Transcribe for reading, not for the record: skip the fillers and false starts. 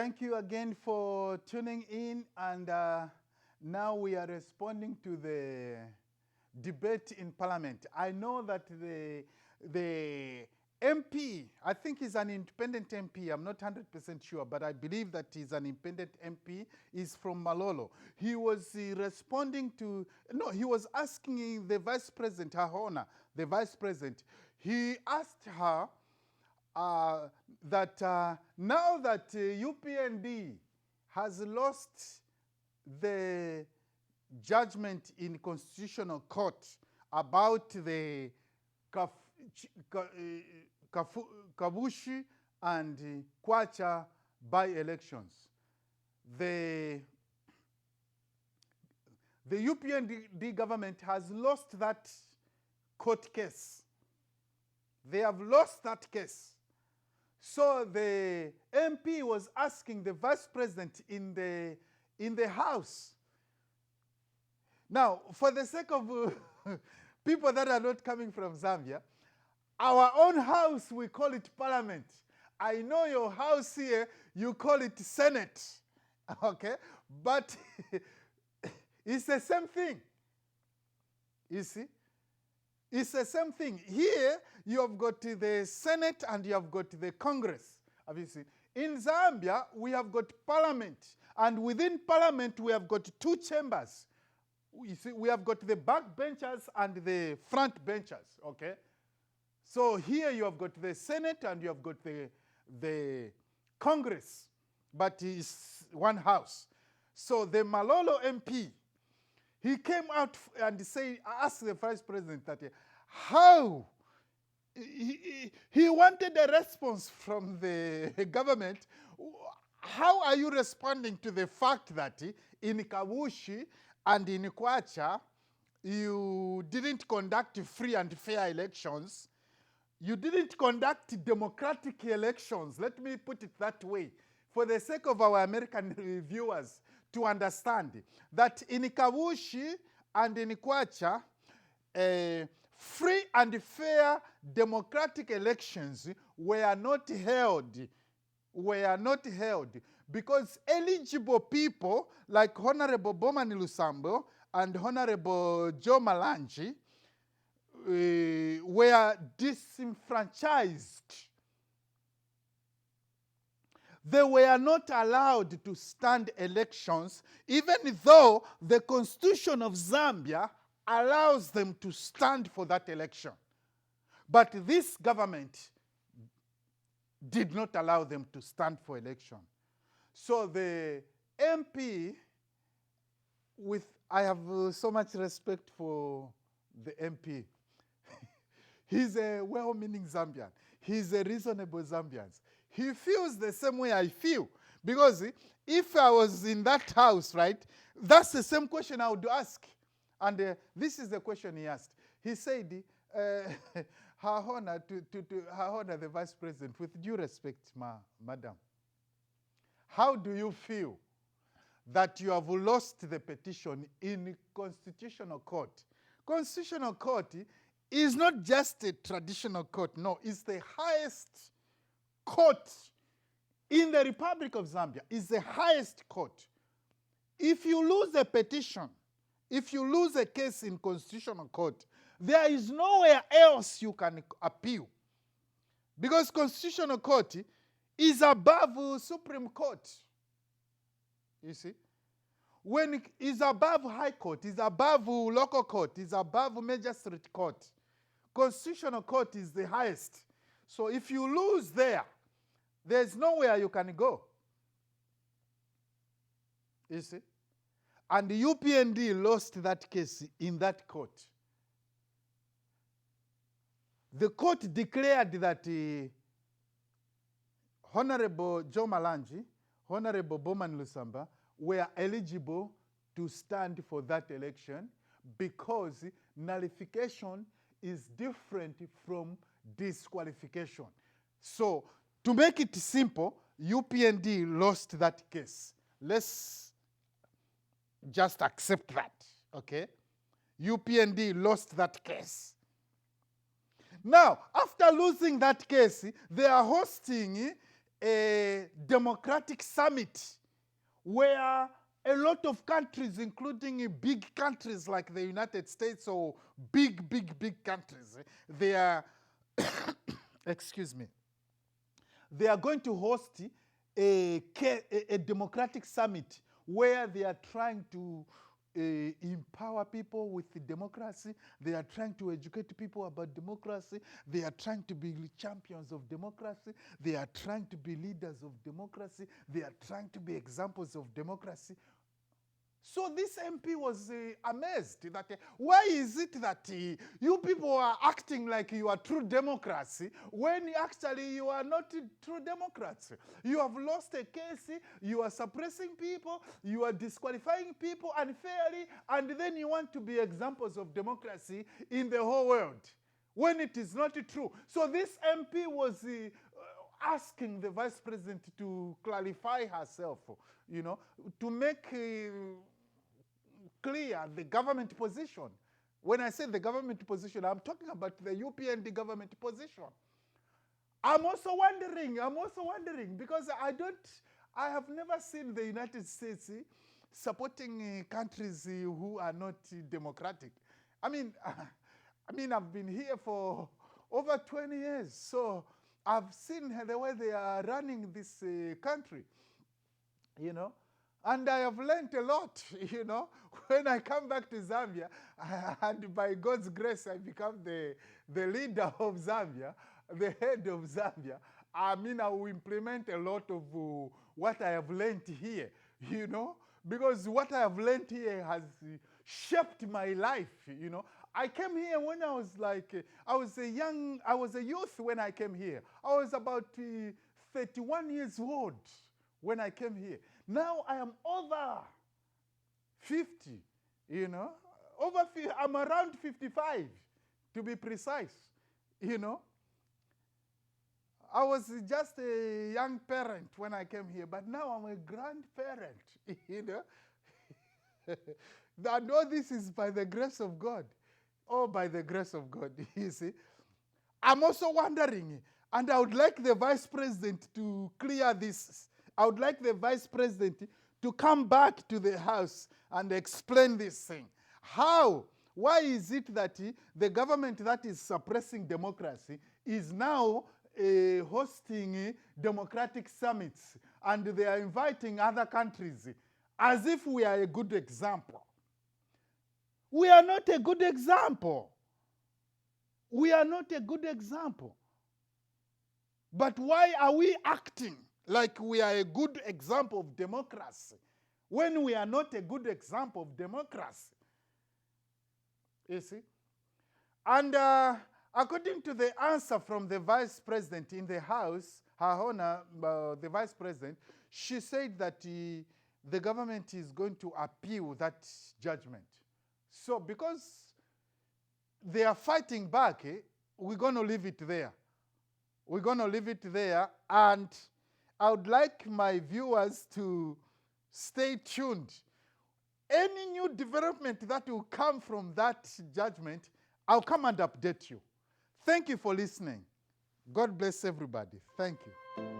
Thank you again for tuning in, and now we are responding to the debate in Parliament. I know that the MP, I think he's an independent MP, I'm not 100% sure, but I believe that he's an independent MP, is from Malole. He was responding to, no, he was asking the Vice President, Her Honor, the Vice President, he asked her that now that UPND has lost the judgment in Constitutional Court about the Kabushi and Kwacha by-elections, the UPND government has lost that court case. They have lost that case. So the MP was asking the Vice President in the House. Now, for the sake of people that are not coming from Zambia, our own house, we call it Parliament. I know your house here, you call it Senate, okay? But it's the same thing, you see? It's the same thing. Here, you have got the Senate and you have got the Congress. Have you seen? In Zambia, we have got Parliament. And within Parliament, we have got two chambers. You see, we have got the back benchers and the front benchers, okay? So here you have got the Senate and you have got the Congress. But it's one house. So the Malole MP, he came out and asked the Vice President that how he wanted a response from the government. How are you responding to the fact that in Kabushi and in Kwacha, you didn't conduct free and fair elections? You didn't conduct democratic elections. Let me put it that way, for the sake of our American viewers to understand that in Kabushi and in Kwacha, free and fair democratic elections were not held. Because eligible people like Honorable Bomani Lusambo and Honorable Joe Malanji were disenfranchised. They were not allowed to stand elections, even though the Constitution of Zambia allows them to stand for that election. But this government did not allow them to stand for election. So the MP, I have so much respect for the MP. He's a well-meaning Zambian. He's a reasonable Zambian. He feels the same way I feel. Because if I was in that house, right, that's the same question I would ask. And this is the question he asked. He said, Her Honor, Her Honor, the Vice President, with due respect, Madam, how do you feel that you have lost the petition in Constitutional Court? Constitutional Court is not just a traditional court. No, it's the highest court in the Republic of Zambia. It's the highest court. If you lose a petition, if you lose a case in Constitutional Court, there is nowhere else you can appeal. Because Constitutional Court is above Supreme Court. You see? When it is above High Court, it's above Local Court, it's above Magistrate Court. Constitutional Court is the highest. So if you lose there, there's nowhere you can go. You see? And the UPND lost that case in that court. The court declared that Honorable Joe Malanji, Honorable Bowman Lusamba were eligible to stand for that election because nullification is different from disqualification. So, to make it simple, UPND lost that case. Let's just accept that, okay? UPND lost that case. Now, after losing that case, they are hosting a democratic summit where a lot of countries, including big countries like the United States or big countries, they are, excuse me, they are going to host a democratic summit where they are trying to empower people with democracy. They are trying to educate people about democracy. They are trying to be champions of democracy. They are trying to be leaders of democracy. They are trying to be examples of democracy. So this MP was amazed that why is it that you people are acting like you are true democracy when actually you are not true democrats? You have lost a case, you are suppressing people, you are disqualifying people unfairly, and then you want to be examples of democracy in the whole world when it is not true. So this MP was asking the vice president to clarify herself, you know, to make clear the government position. When I say the government position, I'm talking about the UPND government position. I'm also wondering, because I have never seen the United States supporting countries who are not democratic. I mean, I've been here for over 20 years, so I've seen the way they are running this country, you know. And I have learned a lot, you know. When I come back to Zambia, and by God's grace, I become the leader of Zambia, the head of Zambia. I mean, I will implement a lot of what I have learned here, you know, because what I have learned here has shaped my life, you know. I came here when I was like, I was a youth when I came here. I was about 31 years old when I came here. Now I am over 50, you know. I'm around 55, to be precise, you know. I was just a young parent when I came here, but now I'm a grandparent, you know. And all this is by the grace of God. Oh, by the grace of God, you see. I'm also wondering, and I would like the vice president to clear this. I would like the vice president to come back to the house and explain this thing. How? Why is it that the government that is suppressing democracy is now hosting democratic summits, and they are inviting other countries as if we are a good example? We are not a good example. We are not a good example. But why are we acting like we are a good example of democracy when we are not a good example of democracy? You see? And according to the answer from the vice president in the House, Her Honor, the vice president, she said that the government is going to appeal that judgment. So because they are fighting back, we're going to leave it there. We're going to leave it there, and I would like my viewers to stay tuned. Any new development that will come from that judgment, I'll come and update you. Thank you for listening. God bless everybody. Thank you.